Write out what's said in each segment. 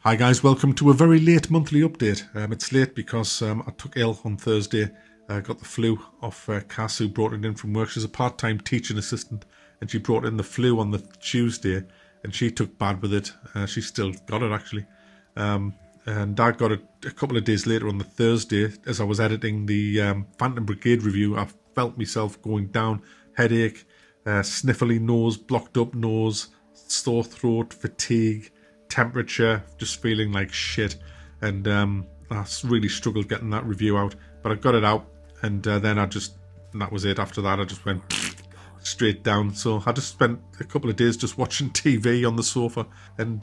Hi guys, welcome to a very late monthly update. It's late because I took ill on Thursday. I got the flu off Cass, who brought it in from work. She's a part-time teaching assistant and she brought in the flu on the Tuesday and she took bad with it. She still got it actually. And I got it a couple of days later on the Thursday as I was editing the Phantom Brigade review. I felt myself going down, headache, sniffly nose, blocked up nose, sore throat, fatigue, temperature, just feeling like shit, and I really struggled getting that review out, but I got it out, and then that was it. After that I just went straight down. So I just spent a couple of days just watching TV on the sofa, and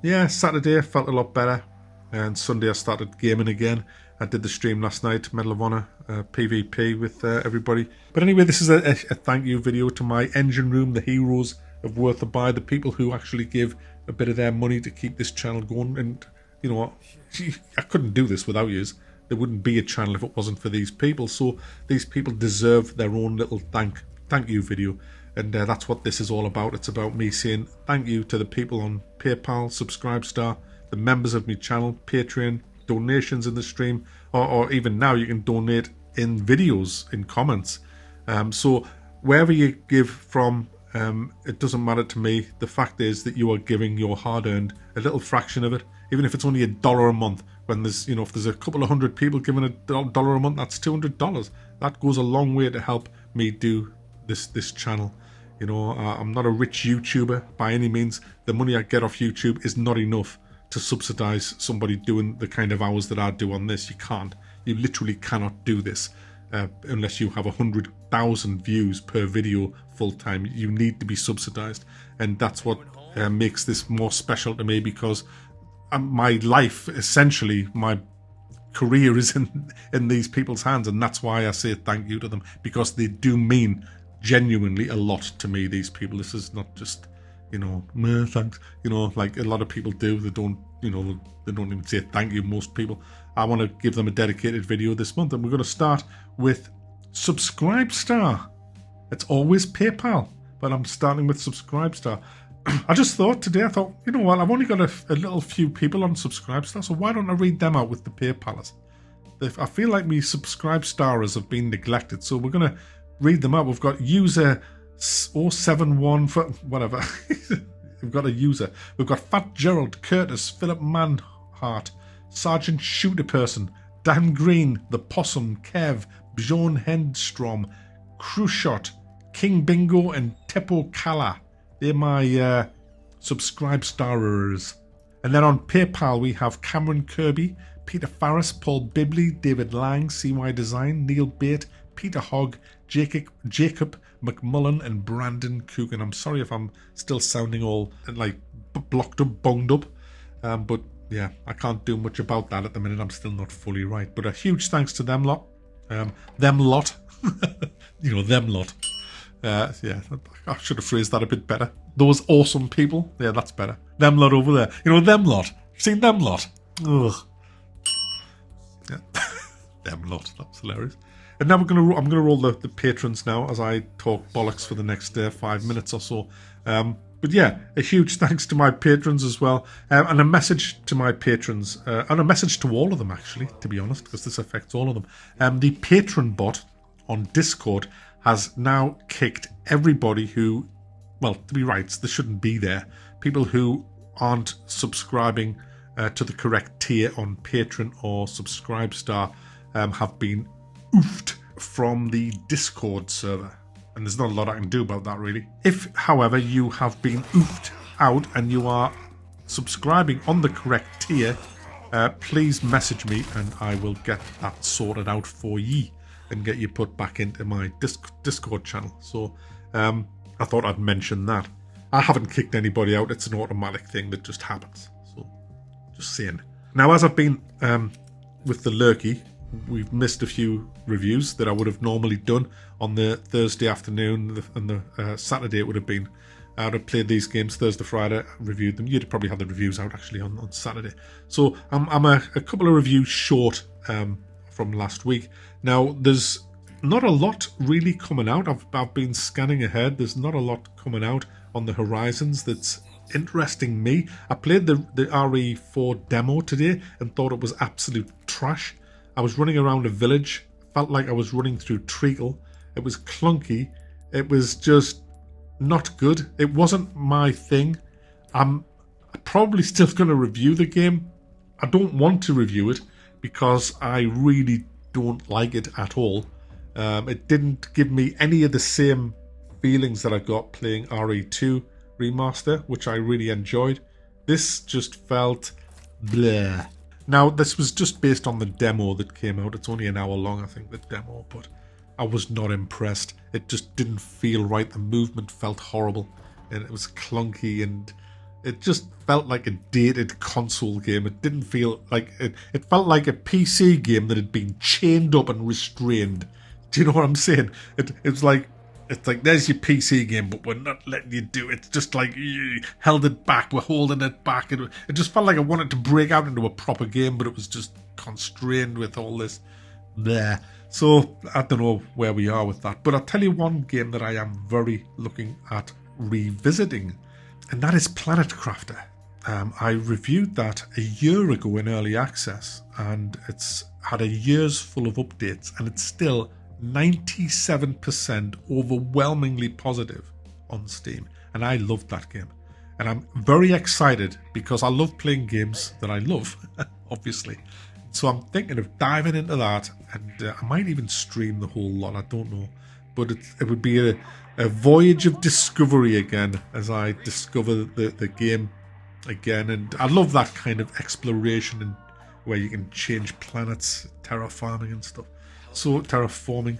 yeah, Saturday I felt a lot better, and Sunday I started gaming again. I did the stream last night, Medal of Honor PvP with everybody. But anyway, this is a thank you video to my engine room, the heroes of Worth a Buy, the people who actually give a bit of their money to keep this channel going. And you know what, I couldn't do this without you. There wouldn't be a channel if it wasn't for these people. So these people deserve their own little thank you video, and that's what this is all about. It's about me saying thank you to the people on PayPal, Subscribestar, the members of my channel, Patreon, donations in the stream, or even now you can donate in videos, in comments. So wherever you give from, it doesn't matter to me. The fact is that you are giving your hard-earned, a little fraction of it, even if it's only $1 a month. When there's, if there's a couple of hundred people giving $1 a month, that's $200. That goes a long way to help me do this channel. I'm not a rich YouTuber by any means. The money I get off YouTube is not enough to subsidize somebody doing the kind of hours that I do on this. You can't. You literally cannot do this unless you have 100,000 views per video full time. You need to be subsidized, and that's what makes this more special to me, because my life, essentially my career, is in these people's hands, and that's why I say thank you to them, because they do mean genuinely a lot to me. These people, this is not just thanks, like a lot of people do. They don't even say thank you, most people. I want to give them a dedicated video this month, and we're going to start with Subscribestar. It's always PayPal, but I'm starting with Subscribestar. I just thought today, you know what, I've only got a little few people on Subscribestar, so why don't I read them out with the PayPalers? I feel like me Subscribestarers have been neglected, so we're going to read them out. We've got user 071 for whatever. We've got a user. We've got Fat Gerald, Curtis, Philip Manhart, Sergeant Shooter Person, Dan Green, The Possum, Kev, Bjorn Hendstrom, Crushot, King Bingo, and Tepo Kala. They're my Subscribestarers. And then on PayPal we have Cameron Kirby, Peter Farris, Paul Bibley, David Lang, CY Design, Neil Bate, Peter Hogg, Jacob McMullen, and Brandon Coogan. I'm sorry if I'm still sounding all like blocked up, bunged up, but yeah, I can't do much about that at the minute. I'm still not fully right, but a huge thanks to them lot. Them lot. Them lot. Yeah, I should have phrased that a bit better. Those awesome people. Yeah, that's better. Them lot over there. Them lot. Seen them lot. Ugh. Yeah. Them lot. That's hilarious. And now I'm gonna roll the patrons now as I talk bollocks for the next 5 minutes or so. But yeah, a huge thanks to my patrons as well, and a message to my patrons, and a message to all of them actually, to be honest, because this affects all of them. The patron bot on Discord has now kicked everybody who, well, to be right, they shouldn't be there. People who aren't subscribing to the correct tier on Patreon or Subscribestar have been oofed from the Discord server, and there's not a lot I can do about that really. If, however, you have been oofed out and you are subscribing on the correct tier, please message me and I will get that sorted out for ye and get you put back into my Discord channel. So I thought I'd mention that. I haven't kicked anybody out, it's an automatic thing that just happens, so just saying. Now, as I've been with the Lurky, we've missed a few reviews that I would have normally done on the Thursday afternoon, and the Saturday it would have been. I would have played these games Thursday, Friday, reviewed them. You'd probably have the reviews out actually on Saturday. So I'm a couple of reviews short from last week. Now, there's not a lot really coming out. I've been scanning ahead. There's not a lot coming out on the horizons that's interesting me. I played the RE4 demo today and thought it was absolute trash. I was running around a village, felt like I was running through treacle. It was clunky. It was just not good. It wasn't my thing. I'm probably still going to review the game. I don't want to review it because I really don't like it at all. It didn't give me any of the same feelings that I got playing RE2 Remaster, which I really enjoyed. This just felt bleh. Now, this was just based on the demo that came out. It's only an hour long, I think, the demo, but I was not impressed. It just didn't feel right. The movement felt horrible, and it was clunky, and it just felt like a dated console game. It didn't feel like it felt like a PC game that had been chained up and restrained. Do you know what I'm saying? It's like there's your PC game, but we're not letting you do it. It's just like you held it back. We're holding it back. It just felt like I wanted to break out into a proper game, but it was just constrained with all this there. So I don't know where we are with that. But I'll tell you one game that I am very looking at revisiting, and that is Planet Crafter. I reviewed that a year ago in early access, and it's had a year's full of updates, and it's still 97% overwhelmingly positive on Steam, and I loved that game. And I'm very excited because I love playing games that I love, obviously. So I'm thinking of diving into that, and I might even stream the whole lot, I don't know. But it would be a voyage of discovery again as I discover the game again. And I love that kind of exploration and where you can change planets, terraforming and stuff. So terraforming,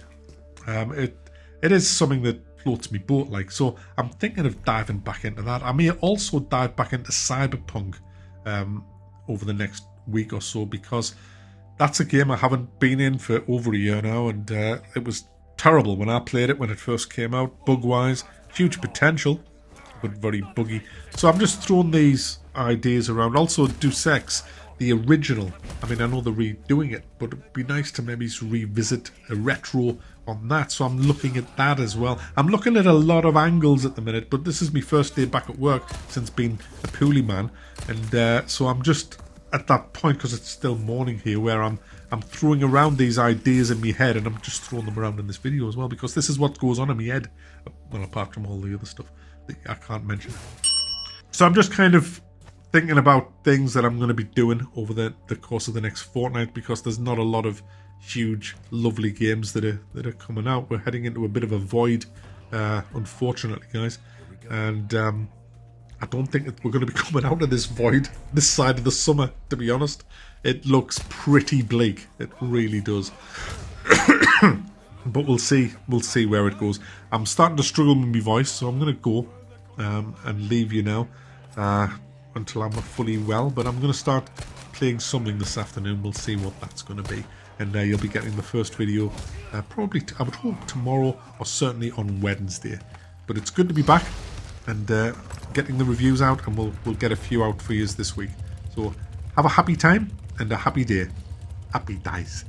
it is something that floats me boat like. So I'm thinking of diving back into that. I may also dive back into Cyberpunk over the next week or so, because that's a game I haven't been in for over a year now, and it was terrible when I played it when it first came out. Bug wise, huge potential, but very buggy. So I'm just throwing these ideas around. Also Deus Ex, the original. I mean, I know they're redoing it, but it'd be nice to maybe revisit a retro on that. So I'm looking at that as well. I'm looking at a lot of angles at the minute, but this is my first day back at work since being a poolie man, and so I'm just at that point, because it's still morning here, where I'm throwing around these ideas in my head, and I'm just throwing them around in this video as well, because this is what goes on in my head. Well, apart from all the other stuff that I can't mention. So I'm just kind of thinking about things that I'm going to be doing over the course of the next fortnight, because there's not a lot of huge, lovely games that are coming out. We're heading into a bit of a void, unfortunately, guys, and I don't think that we're going to be coming out of this void this side of the summer, to be honest. It looks pretty bleak. It really does. But we'll see. We'll see where it goes. I'm starting to struggle with my voice, so I'm going to go and leave you now until I'm fully well. But I'm going to start playing something this afternoon. We'll see what that's going to be. And you'll be getting the first video probably, I would hope, tomorrow or certainly on Wednesday. But it's good to be back and getting the reviews out, and we'll get a few out for you this week. So have a happy time and a happy day. Happy days.